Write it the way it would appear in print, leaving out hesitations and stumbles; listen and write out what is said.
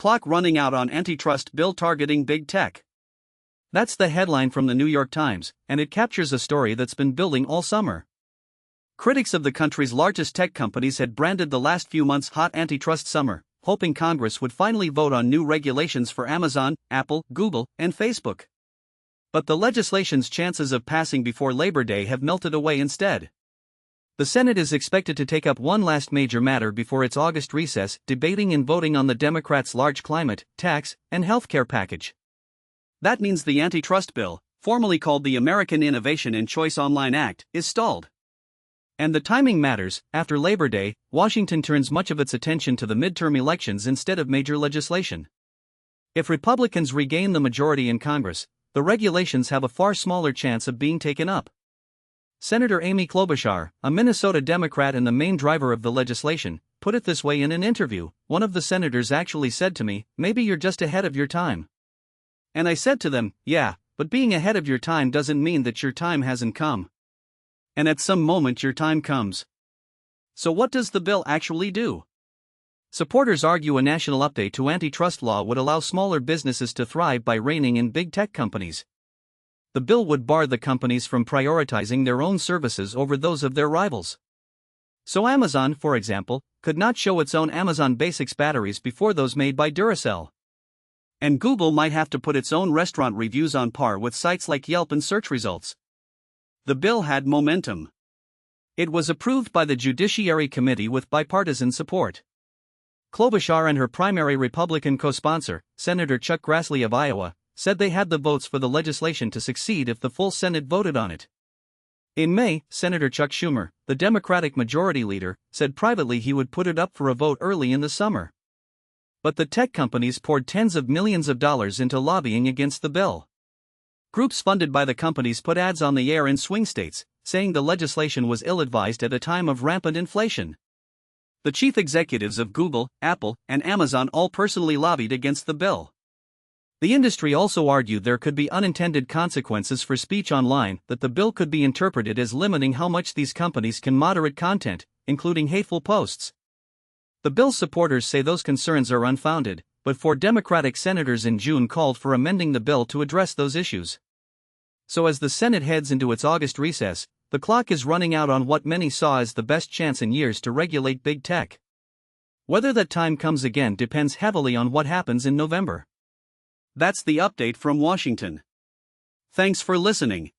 clock running out on antitrust bill targeting big tech. That's the headline from the New York Times, and it captures a story that's been building all summer. Critics of the country's largest tech companies had branded the last few months hot antitrust summer, hoping Congress would finally vote on new regulations for Amazon, Apple, Google, and Facebook. But the legislation's chances of passing before Labor Day have melted away instead. The Senate is expected to take up one last major matter before its August recess, debating and voting on the Democrats' large climate, tax, and healthcare package. That means the antitrust bill, formerly called the American Innovation and Choice Online Act, is stalled. And the timing matters. After Labor Day, Washington turns much of its attention to the midterm elections instead of major legislation. If Republicans regain the majority in Congress, the regulations have a far smaller chance of being taken up. Senator Amy Klobuchar, a Minnesota Democrat and the main driver of the legislation, put it this way in an interview. One of the senators actually said to me, "Maybe you're just ahead of your time." And I said to them, "Yeah, but being ahead of your time doesn't mean that your time hasn't come. And at some moment your time comes." So what does the bill actually do? Supporters argue a national update to antitrust law would allow smaller businesses to thrive by reining in big tech companies. The bill would bar the companies from prioritizing their own services over those of their rivals. So Amazon, for example, could not show its own Amazon Basics batteries before those made by Duracell. And Google might have to put its own restaurant reviews on par with sites like Yelp and search results. The bill had momentum. It was approved by the Judiciary Committee with bipartisan support. Klobuchar and her primary Republican co-sponsor, Senator Chuck Grassley of Iowa, said they had the votes for the legislation to succeed if the full Senate voted on it. In May, Senator Chuck Schumer, the Democratic Majority Leader, said privately he would put it up for a vote early in the summer. But the tech companies poured tens of millions of dollars into lobbying against the bill. Groups funded by the companies put ads on the air in swing states, saying the legislation was ill-advised at a time of rampant inflation. The chief executives of Google, Apple, and Amazon all personally lobbied against the bill. The industry also argued there could be unintended consequences for speech online, that the bill could be interpreted as limiting how much these companies can moderate content, including hateful posts. The bill's supporters say those concerns are unfounded, but 4 Democratic senators in June called for amending the bill to address those issues. So as the Senate heads into its August recess, the clock is running out on what many saw as the best chance in years to regulate big tech. Whether that time comes again depends heavily on what happens in November. That's the update from Washington. Thanks for listening.